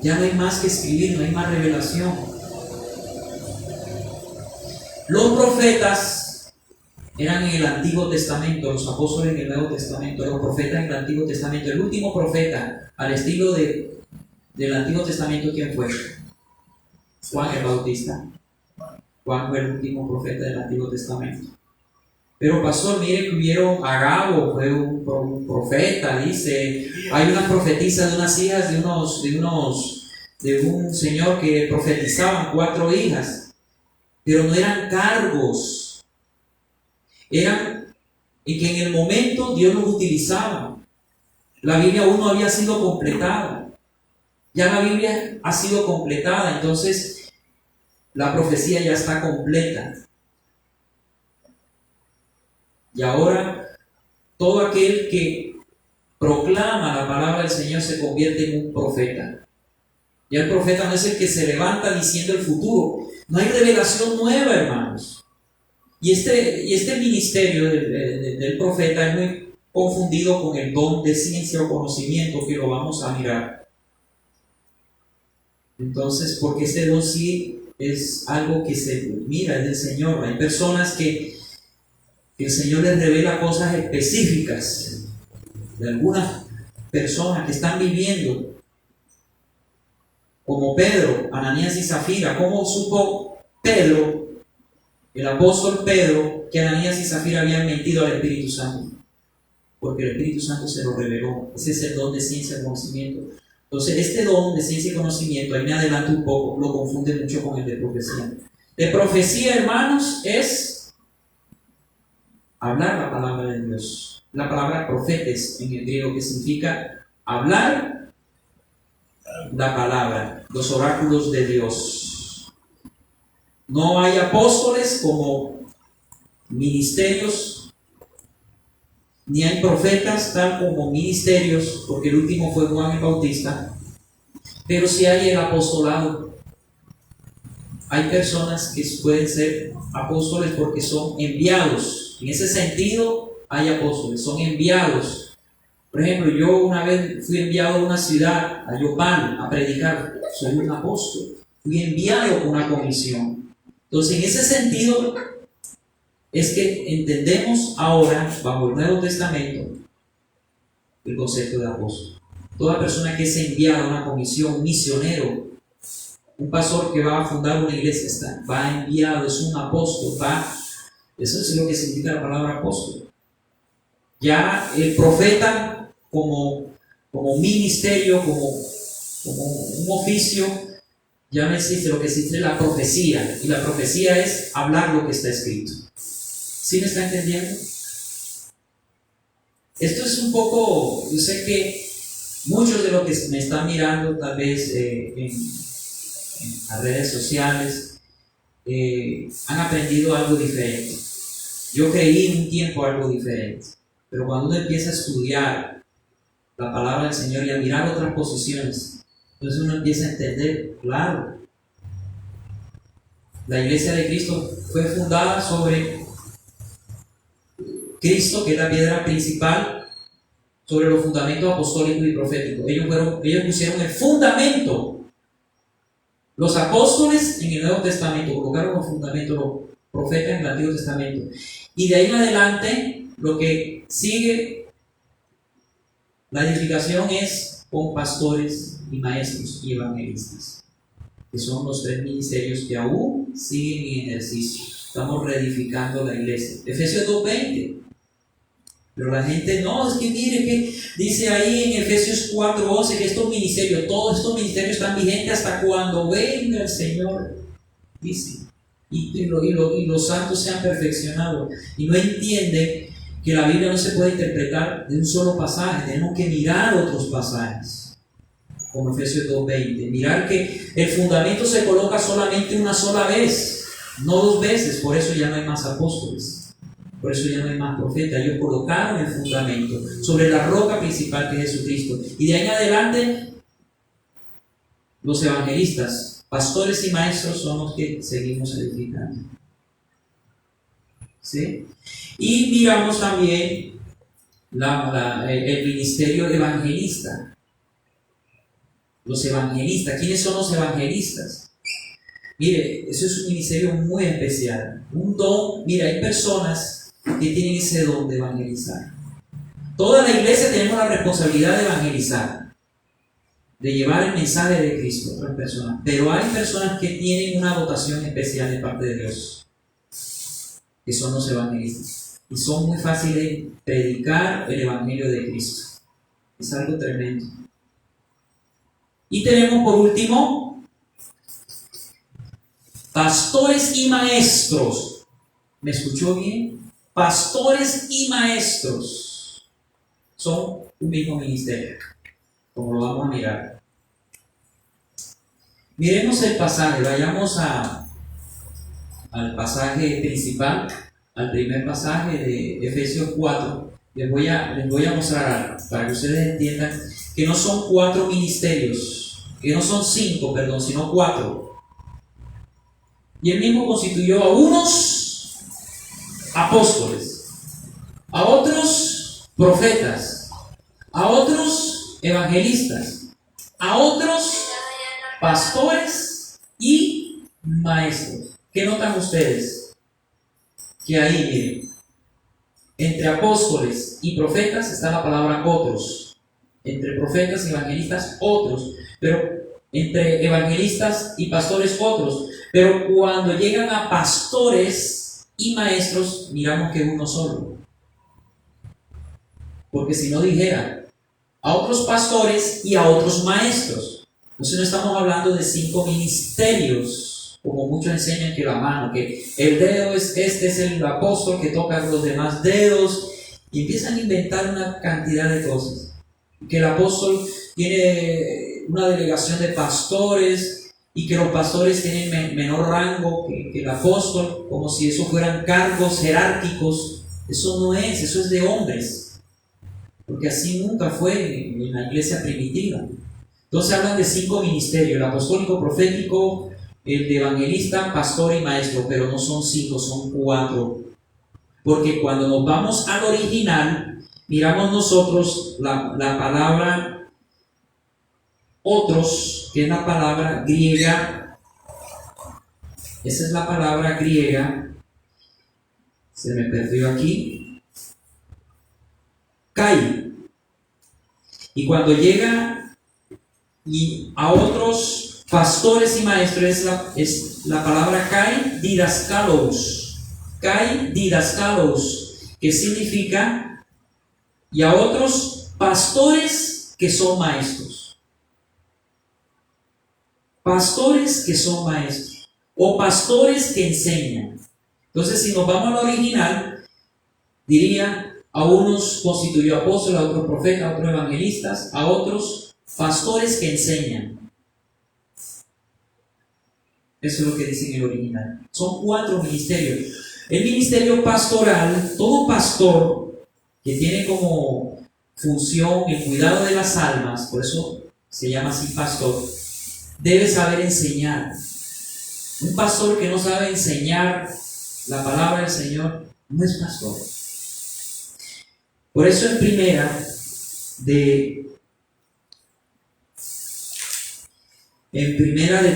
Ya no hay más que escribir, no hay más revelación. Los profetas eran en el Antiguo Testamento, los apóstoles en el Nuevo Testamento, los profetas en el Antiguo Testamento. El último profeta al estilo del Antiguo Testamento, ¿quién fue? Juan el Bautista. Juan fue el último profeta del Antiguo Testamento. Pero pastor, mire que hubieron Agabo, fue un profeta, dice. Hay una profetisa de unas hijas de un señor que profetizaban 4 hijas, pero no eran cargos. Eran en que en el momento Dios los utilizaba. La Biblia aún no había sido completada. Ya la Biblia ha sido completada, entonces la profecía ya está completa. Y ahora todo aquel que proclama la palabra del Señor se convierte en un profeta. Ya el profeta no es el que se levanta diciendo el futuro. No hay revelación nueva, hermanos. Y este ministerio del profeta es muy confundido con el don de ciencia o conocimiento, que lo vamos a mirar. Entonces, porque este don sí es algo que se mira, es del Señor. Hay personas que el Señor les revela cosas específicas de algunas personas que están viviendo, como Pedro, Ananías y Zafira. ¿Cómo supo Pedro, el apóstol Pedro, que Ananías y Zafira habían mentido al Espíritu Santo? Porque el Espíritu Santo se lo reveló. Ese es el don de ciencia y conocimiento. Entonces, este don de ciencia y conocimiento, ahí me adelanto un poco, lo confunde mucho con el de profecía. De profecía, hermanos, es hablar la palabra de Dios. La palabra profetes en el griego, que significa hablar la palabra, los oráculos de Dios. No hay apóstoles como ministerios, ni hay profetas tal como ministerios, porque el último fue Juan el Bautista, pero sí hay el apostolado. Hay personas que pueden ser apóstoles porque son enviados. En ese sentido hay apóstoles, son enviados. Por ejemplo, yo una vez fui enviado a una ciudad, a Yopal, a predicar. Soy un apóstol. Fui enviado con una comisión. Entonces, en ese sentido es que entendemos ahora, bajo el Nuevo Testamento, el concepto de apóstol. Toda persona que es enviada a una comisión, un misionero, un pastor que va a fundar una iglesia, va enviado, es un apóstol, eso es lo que significa la palabra apóstol. Ya el profeta como ministerio, como un oficio, ya no existe. Lo que existe es la profecía, y la profecía es hablar lo que está escrito. ¿Sí me está entendiendo? Esto es un poco, yo sé que muchos de los que me están mirando tal vez en las redes sociales han aprendido algo diferente. Yo creí en un tiempo algo diferente, pero cuando uno empieza a estudiar la palabra del Señor y a mirar otras posiciones, entonces uno empieza a entender, claro, la iglesia de Cristo fue fundada sobre Cristo, que es la piedra principal, sobre los fundamentos apostólicos y proféticos. Ellos pusieron el fundamento. Los apóstoles en el Nuevo Testamento colocaron los fundamentos, los profetas en el Antiguo Testamento. Y de ahí en adelante, lo que sigue, la edificación es con pastores y maestros y evangelistas, que son los 3 ministerios que aún siguen en ejercicio. Estamos reedificando la iglesia. Efesios 2:20. Pero la gente no, es que mire que dice ahí en Efesios 4:11 que todos estos ministerios están vigentes hasta cuando venga el Señor, dice, y los santos se han perfeccionado, y no entienden que la Biblia no se puede interpretar de un solo pasaje. Tenemos que mirar otros pasajes, como Efesios 2:20, mirar que el fundamento se coloca solamente una sola vez, no 2 veces. Por eso ya no hay más apóstoles. Por eso ya no hay más profeta. Ellos colocaron el fundamento sobre la roca principal que es Jesucristo. Y de ahí en adelante, los evangelistas, pastores y maestros son los que seguimos edificando. ¿Sí? Y miramos también el ministerio evangelista. Los evangelistas. ¿Quiénes son los evangelistas? Mire, eso es un ministerio muy especial. Un don. Mira, hay personas que tienen ese don de evangelizar. Toda la iglesia tenemos la responsabilidad de evangelizar, de llevar el mensaje de Cristo a otras personas. Pero hay personas que tienen una dotación especial de parte de Dios, que son los evangelistas. Y son muy fáciles de predicar el evangelio de Cristo. Es algo tremendo. Y tenemos por último, pastores y maestros. ¿Me escuchó bien? Pastores y maestros son un mismo ministerio, como lo vamos a mirar. Miremos el pasaje, vayamos al pasaje principal, al primer pasaje de Efesios 4. Les voy a mostrar algo para que ustedes entiendan que no son 4 ministerios, que no son 5, perdón, sino 4. Y él mismo constituyó a unos apóstoles, a otros profetas, a otros evangelistas, a otros pastores y maestros. ¿Qué notan ustedes? Que ahí, miren, entre apóstoles y profetas está la palabra otros. Entre profetas y evangelistas, otros. Pero entre evangelistas y pastores, otros. Pero cuando llegan a pastores y maestros, miramos que es uno solo. Porque si no dijera a otros pastores y a otros maestros. Entonces no estamos hablando de 5 ministerios, como muchos enseñan que la mano, que el dedo este es el apóstol que toca los demás dedos, y empiezan a inventar una cantidad de cosas. Que el apóstol tiene una delegación de pastores y que los pastores tienen menor rango que el apóstol, como si eso fueran cargos jerárquicos. Eso no es, eso es de hombres, porque así nunca fue en la iglesia primitiva. Entonces hablan de 5 ministerios: el apostólico, profético, el de evangelista, pastor y maestro, pero no son 5, son 4. Porque cuando nos vamos al original, miramos nosotros la palabra otros, que es la palabra griega. Esa es la palabra griega. Se me perdió aquí. Kai. Y cuando llega y a otros pastores y maestros es la palabra kai didaskalos. Kai didaskalos, que significa y a otros pastores que son maestros. Pastores que son maestros o pastores que enseñan. Entonces, si nos vamos al original, diría: a unos constituyó apóstoles, a otros profetas, a otros evangelistas, a otros pastores que enseñan. Eso es lo que dice en el original. Son 4 ministerios. El ministerio pastoral, todo pastor que tiene como función el cuidado de las almas, por eso se llama así pastor, debe saber enseñar. Un pastor que no sabe enseñar la palabra del Señor no es pastor. Por eso en primera de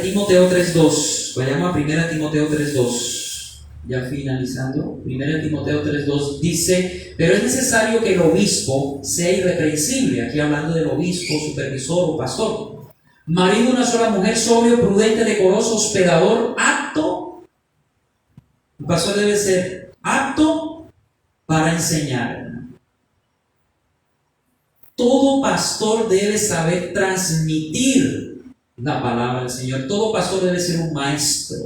Timoteo 3.2, vayamos a primera Timoteo 3.2, ya finalizando. Primera Timoteo 3.2 dice: pero es necesario que el obispo sea irreprensible, aquí hablando del obispo, supervisor o pastor, marido de una sola mujer, sobrio, prudente, decoroso, hospedador, apto. El pastor debe ser apto para enseñar. Todo pastor debe saber transmitir la palabra del Señor. Todo pastor debe ser un maestro.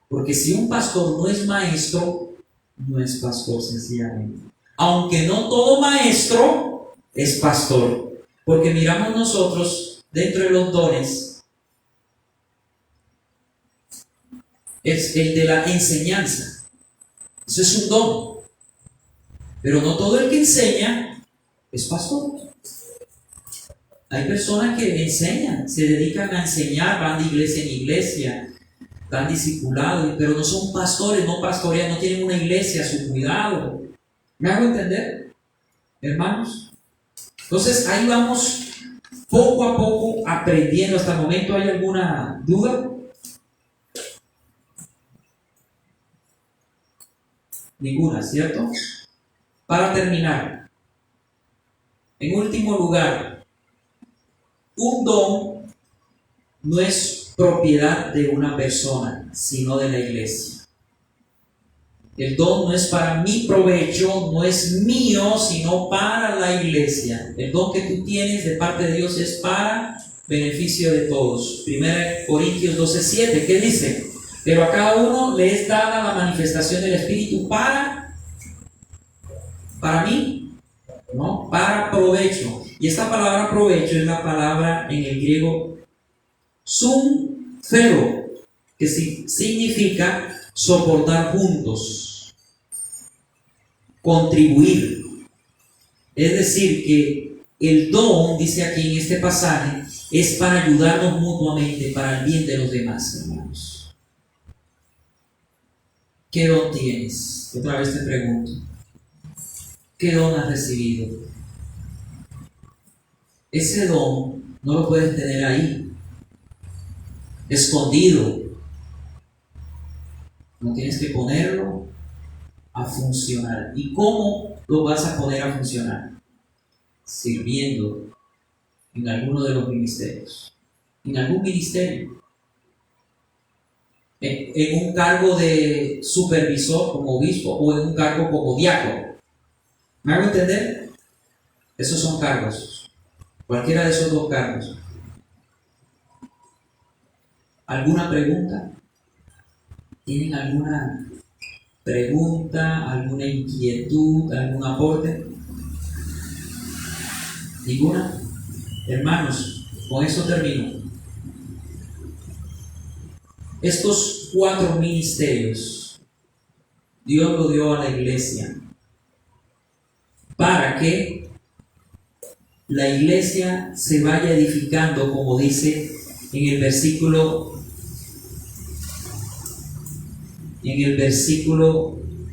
Porque si un pastor no es maestro, no es pastor sencillamente. Aunque no todo maestro es pastor. Porque miramos nosotros dentro de los dones, es el de la enseñanza. Eso es un don. Pero no todo el que enseña es pastor. Hay personas que enseñan, se dedican a enseñar, van de iglesia en iglesia, dan discipulado, pero no son pastores, no pastorean, no tienen una iglesia a su cuidado. ¿Me hago entender, hermanos? Entonces ahí vamos poco a poco aprendiendo. Hasta el momento, ¿hay alguna duda? Ninguna, ¿cierto? Para terminar, en último lugar, un don no es propiedad de una persona, sino de la iglesia. El don no es para mi provecho, no es mío, sino para la iglesia. El don que tú tienes de parte de Dios es para beneficio de todos. 1 Corintios 12:7, ¿qué dice? Pero a cada uno le es dada la manifestación del Espíritu para mí, ¿no? Para provecho. Y esta palabra provecho es la palabra en el griego sumfero, que significa soportar juntos, contribuir. Es decir, que el don, dice aquí en este pasaje, es para ayudarnos mutuamente, para el bien de los demás, hermanos. ¿Qué don tienes? Otra vez te pregunto. ¿Qué don has recibido? Ese don no lo puedes tener ahí, escondido. No tienes que ponerlo a funcionar. ¿Y cómo lo vas a poner a funcionar? Sirviendo en alguno de los ministerios. En algún ministerio. En un cargo de supervisor como obispo o en un cargo como diácono. ¿Me hago entender? Esos son cargos. Cualquiera de esos dos cargos. ¿Alguna pregunta? ¿Tienen alguna pregunta, alguna inquietud, algún aporte? ¿Ninguna? Hermanos, con eso termino. Estos 4 ministerios Dios lo dio a la iglesia para que la iglesia se vaya edificando, como dice en el versículo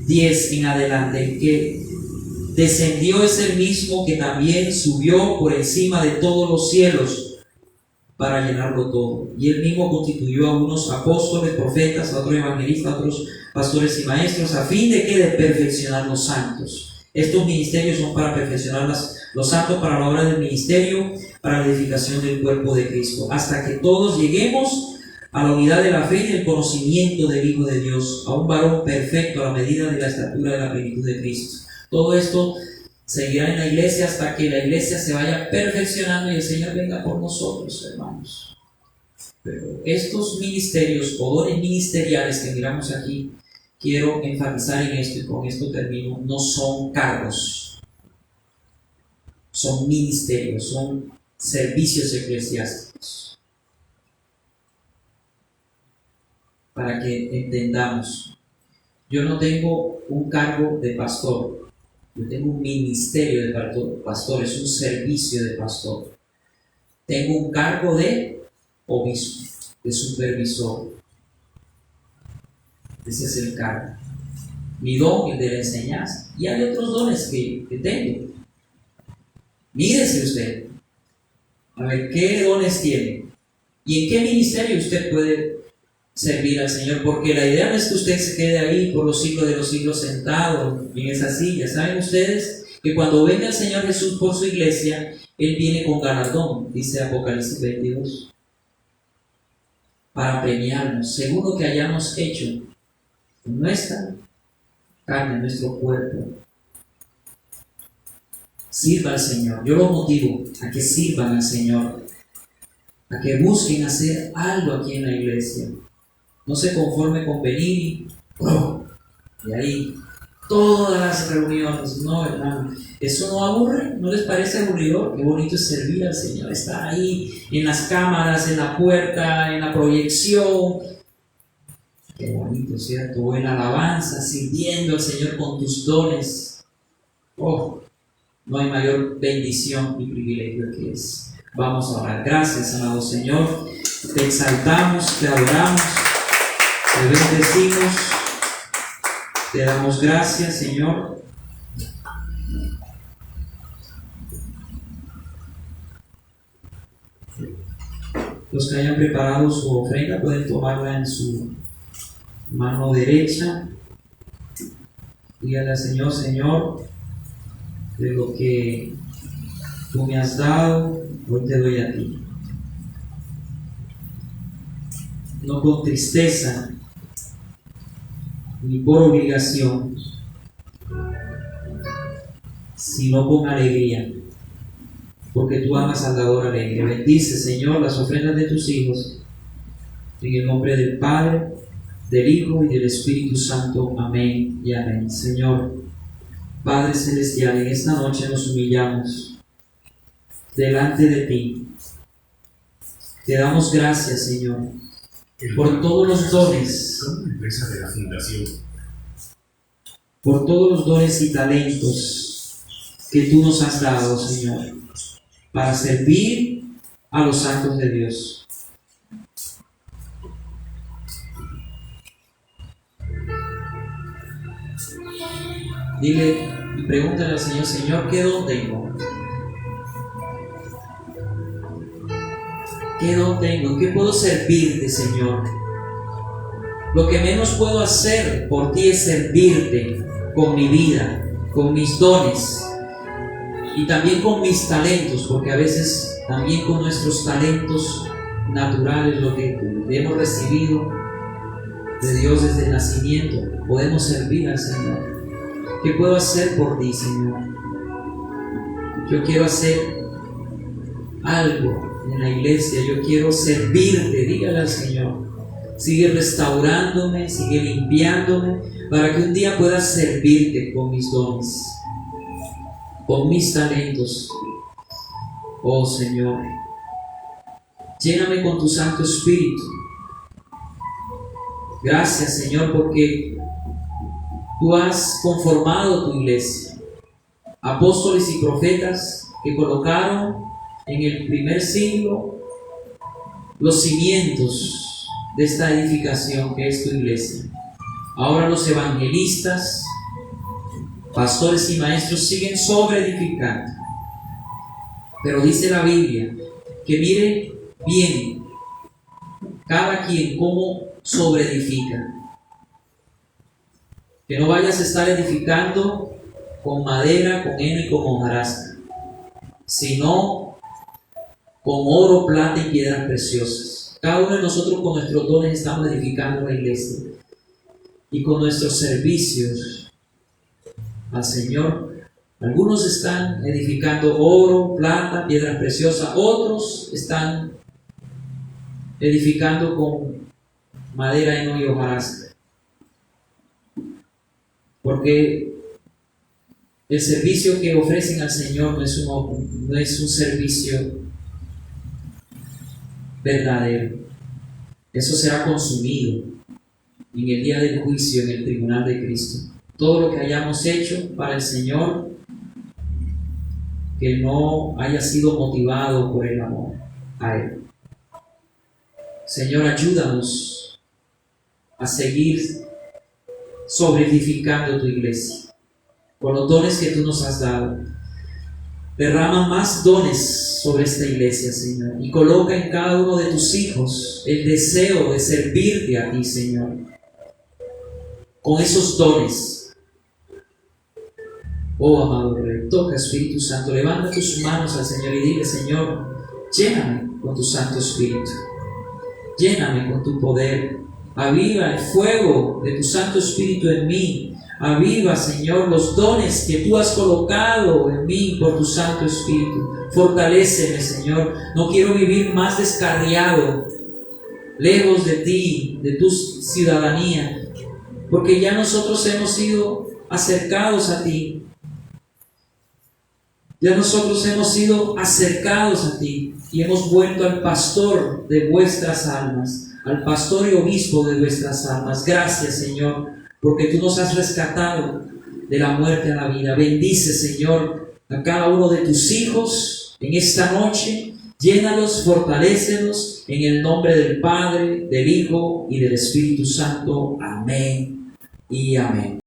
10 en adelante. El que descendió es el mismo que también subió por encima de todos los cielos para llenarlo todo. Y él mismo constituyó a unos apóstoles, profetas, a otros evangelistas, a otros pastores y maestros, a fin de que de perfeccionar los santos. Estos ministerios son para perfeccionar los santos para la obra del ministerio, para la edificación del cuerpo de Cristo, hasta que todos lleguemos a la unidad de la fe y del conocimiento del Hijo de Dios, a un varón perfecto a la medida de la estatura de la plenitud de Cristo. Todo esto seguirá en la iglesia hasta que la iglesia se vaya perfeccionando y el Señor venga por nosotros, hermanos. Pero estos ministerios o dones ministeriales que miramos aquí, quiero enfatizar en esto y con esto termino, no son cargos, son ministerios, son servicios eclesiásticos. Para que entendamos, yo no tengo un cargo de pastor, yo tengo un ministerio de pastor, es un servicio de pastor. Tengo un cargo de obispo, de supervisor. Ese es el cargo. Mi don, el de la enseñanza. Y hay otros dones que tengo. Mírese usted, a ver qué dones tiene y en qué ministerio usted puede servir al Señor, porque la idea no es que usted se quede ahí por los siglos de los siglos sentado en esa silla. ¿Saben ustedes que cuando venga el Señor Jesús por su iglesia, Él viene con galardón, dice Apocalipsis 22, para premiarnos según lo que hayamos hecho en nuestra carne, en nuestro cuerpo? Sirva al Señor. Yo los motivo a que sirvan al Señor, a que busquen hacer algo aquí en la iglesia. No se conforme con venir y ahí todas las reuniones. No, hermano, eso no aburre. ¿No les parece aburridor? Qué bonito es servir al Señor, estar ahí en las cámaras, en la puerta, en la proyección. Qué bonito, ¿cierto? O en alabanza, sirviendo al Señor con tus dones. Oh, no hay mayor bendición y privilegio que es. Vamos a orar. Gracias, amado Señor. Te exaltamos, te adoramos, te bendecimos, te damos gracias, Señor. Los que hayan preparado su ofrenda pueden tomarla en su mano derecha. Dígale al Señor: Señor, de lo que tú me has dado, hoy te doy a ti. No con tristeza ni por obligación, sino con alegría, porque tú amas al dador alegre. Bendice, Señor, las ofrendas de tus hijos, en el nombre del Padre, del Hijo y del Espíritu Santo. Amén y amén. Señor, Padre Celestial, en esta noche nos humillamos delante de ti. Te damos gracias, Señor, por todos los dones, por todos los dones y talentos que tú nos has dado, Señor, para servir a los santos de Dios. Dile y pregúntale al Señor: Señor, ¿qué don tengo? ¿Qué don tengo? ¿En qué puedo servirte, Señor? Lo que menos puedo hacer por ti es servirte con mi vida, con mis dones y también con mis talentos, porque a veces también con nuestros talentos naturales, lo que hemos recibido de Dios desde el nacimiento, podemos servir al Señor. ¿Qué puedo hacer por ti, Señor? Yo quiero hacer algo en la iglesia, yo quiero servirte. Dígale al Señor: sigue restaurándome, sigue limpiándome, para que un día pueda servirte con mis dones, con mis talentos. Oh Señor, lléname con tu Santo Espíritu. Gracias, Señor, porque tú has conformado tu iglesia. Apóstoles y profetas que colocaron en el primer siglo los cimientos de esta edificación que es tu iglesia. Ahora los evangelistas, pastores y maestros siguen sobreedificando. Pero dice la Biblia que mire bien cada quien cómo sobreedifica. Que no vayas a estar edificando con madera, con heno y con hojarasca, sino con oro, plata y piedras preciosas. Cada uno de nosotros con nuestros dones estamos edificando la iglesia, y con nuestros servicios al Señor. Algunos están edificando oro, plata, piedras preciosas, otros están edificando con madera, heno y hojarasca. Porque el servicio que ofrecen al Señor no es un servicio verdadero. Eso será consumido en el día del juicio, en el tribunal de Cristo. Todo lo que hayamos hecho para el Señor, que no haya sido motivado por el amor a Él. Señor, ayúdanos a seguir sobreedificando tu iglesia con los dones que tú nos has dado. Derrama más dones sobre esta iglesia, Señor, y coloca en cada uno de tus hijos el deseo de servirte a ti, Señor, con esos dones. Oh amado Rey, toca, Espíritu Santo, levanta tus manos al Señor y dile: Señor, lléname con tu Santo Espíritu, lléname con tu poder, aviva el fuego de tu Santo Espíritu en mí, aviva, Señor, los dones que tú has colocado en mí por tu Santo Espíritu. Fortaléceme, Señor. No quiero vivir más descarriado, lejos de ti, de tu ciudadanía, porque ya nosotros hemos sido acercados a ti. Ya nosotros hemos sido acercados a ti y hemos vuelto al pastor de vuestras almas, al pastor y obispo de vuestras almas. Gracias, Señor, porque tú nos has rescatado de la muerte a la vida. Bendice, Señor, a cada uno de tus hijos en esta noche. Llénalos, fortalécelos en el nombre del Padre, del Hijo y del Espíritu Santo. Amén y amén.